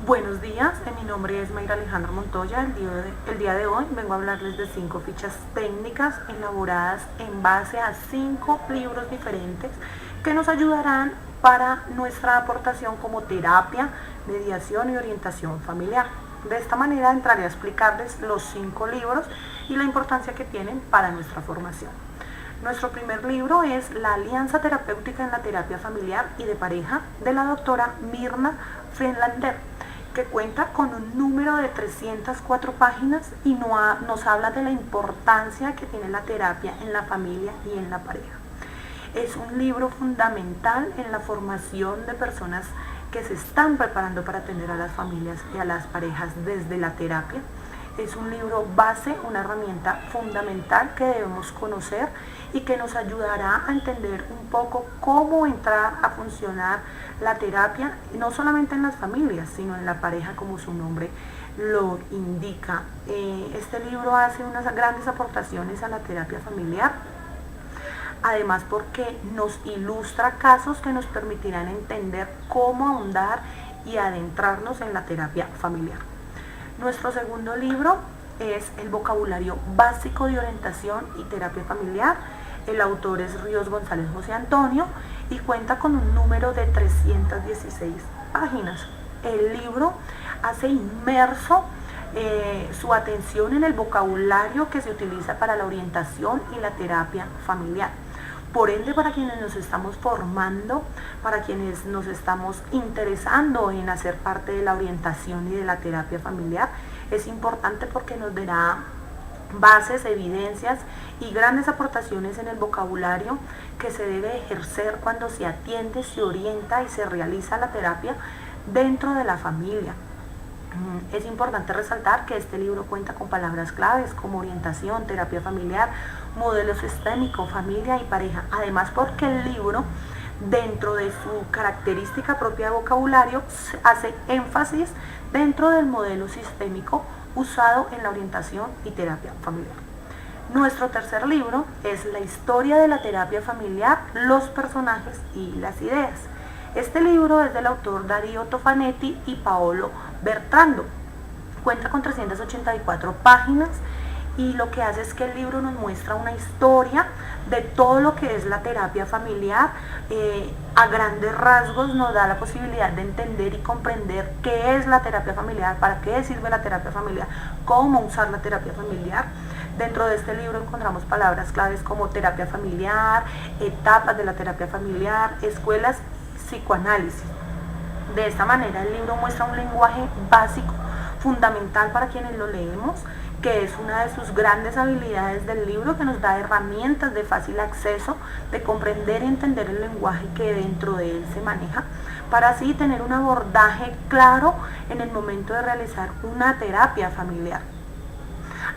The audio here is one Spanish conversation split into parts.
Buenos días, mi nombre es Mayra Alejandra Montoya. El día de hoy vengo a hablarles de 5 fichas técnicas elaboradas en base a 5 libros diferentes que nos ayudarán para nuestra aportación como terapia, mediación y orientación familiar. De esta manera entraré a explicarles los 5 libros y la importancia que tienen para nuestra formación. Nuestro primer libro es La Alianza Terapéutica en la Terapia Familiar y de Pareja de la doctora Mirna Friedlander, que cuenta con un número de 304 páginas y nos habla de la importancia que tiene la terapia en la familia y en la pareja. Es un libro fundamental en la formación de personas que se están preparando para atender a las familias y a las parejas desde la terapia. Es un libro base, una herramienta fundamental que debemos conocer y que nos ayudará a entender un poco cómo entrar a funcionar la terapia, no solamente en las familias, sino en la pareja, como su nombre lo indica. Este libro hace unas grandes aportaciones a la terapia familiar, además porque nos ilustra casos que nos permitirán entender cómo ahondar y adentrarnos en la terapia familiar. Nuestro segundo libro es El vocabulario básico de orientación y terapia familiar. El autor es Ríos González José Antonio y cuenta con un número de 316 páginas. El libro hace inmerso su atención en el vocabulario que se utiliza para la orientación y la terapia familiar. Por ende, para quienes nos estamos formando, para quienes nos estamos interesando en hacer parte de la orientación y de la terapia familiar, es importante porque nos dará bases, evidencias y grandes aportaciones en el vocabulario que se debe ejercer cuando se atiende, se orienta y se realiza la terapia dentro de la familia. Es importante resaltar que este libro cuenta con palabras claves como orientación, terapia familiar, modelo sistémico, familia y pareja. Además, porque el libro, dentro de su característica propia de vocabulario, hace énfasis dentro del modelo sistémico usado en la orientación y terapia familiar. Nuestro tercer libro es La historia de la terapia familiar, los personajes y las ideas. Este libro es del autor Darío Tofanetti y Paolo Bertrando. Cuenta con 384 páginas y lo que hace es que el libro nos muestra una historia de todo lo que es la terapia familiar. A grandes rasgos nos da la posibilidad de entender y comprender qué es la terapia familiar, para qué sirve la terapia familiar, cómo usar la terapia familiar. Dentro de este libro encontramos palabras claves como terapia familiar, etapas de la terapia familiar, escuelas, psicoanálisis. De esta manera el libro muestra un lenguaje básico fundamental para quienes lo leemos, que es una de sus grandes habilidades del libro, que nos da herramientas de fácil acceso, de comprender y entender el lenguaje que dentro de él se maneja, para así tener un abordaje claro en el momento de realizar una terapia familiar.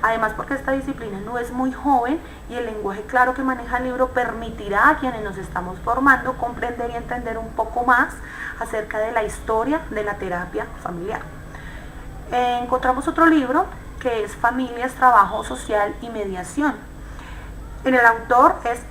Además, porque esta disciplina no es muy joven y el lenguaje claro que maneja el libro permitirá a quienes nos estamos formando comprender y entender un poco más acerca de la historia de la terapia familiar. Encontramos otro libro que es Familias, Trabajo Social y Mediación. El autor es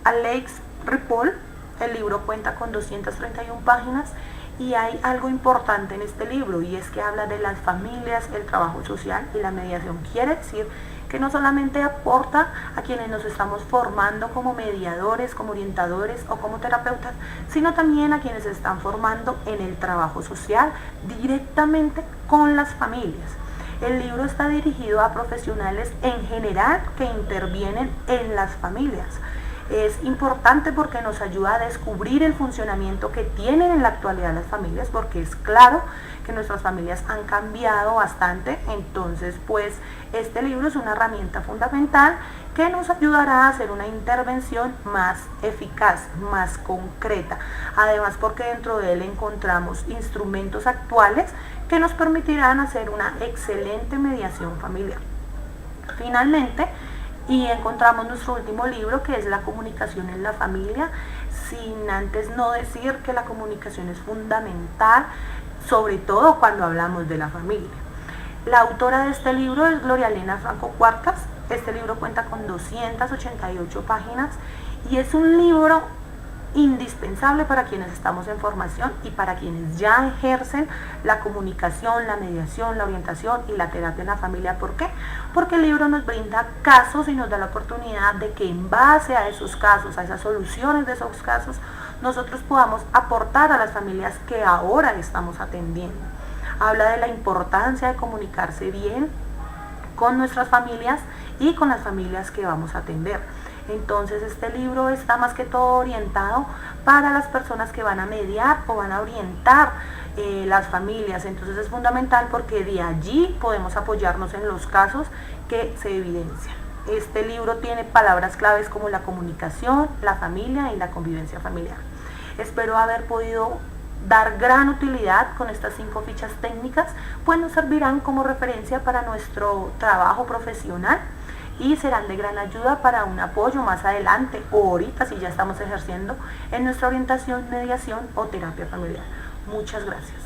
Alex Ripoll. El libro cuenta con 231 páginas y hay algo importante en este libro, y es que habla de las familias, el trabajo social y la mediación. Quiere decir que no solamente aporta a quienes nos estamos formando como mediadores, como orientadores o como terapeutas, sino también a quienes se están formando en el trabajo social directamente con las familias. El libro está dirigido a profesionales en general que intervienen en las familias. Es importante porque nos ayuda a descubrir el funcionamiento que tienen en la actualidad las familias, porque es claro que nuestras familias han cambiado bastante. Entonces, pues este libro es una herramienta fundamental que nos ayudará a hacer una intervención más eficaz, más concreta. Además, porque dentro de él encontramos instrumentos actuales que nos permitirán hacer una excelente mediación familiar. Finalmente, y encontramos nuestro último libro, que es La comunicación en la familia, sin antes no decir que la comunicación es fundamental, sobre todo cuando hablamos de la familia. La autora de este libro es Gloria Elena Franco Cuartas. Este libro cuenta con 288 páginas y es un libro indispensable para quienes estamos en formación y para quienes ya ejercen la comunicación, la mediación, la orientación y la terapia en la familia. ¿Por qué? Porque el libro nos brinda casos y nos da la oportunidad de que en base a esos casos, a esas soluciones de esos casos, nosotros podamos aportar a las familias que ahora estamos atendiendo. Habla de la importancia de comunicarse bien con nuestras familias y con las familias que vamos a atender. Entonces este libro está más que todo orientado para las personas que van a mediar o van a orientar las familias. Entonces es fundamental porque de allí podemos apoyarnos en los casos que se evidencian. Este libro tiene palabras claves como la comunicación, la familia y la convivencia familiar. Espero haber podido dar gran utilidad con estas 5 fichas técnicas, pues nos servirán como referencia para nuestro trabajo profesional y serán de gran ayuda para un apoyo más adelante o ahorita si ya estamos ejerciendo en nuestra orientación, mediación o terapia familiar. Muchas gracias.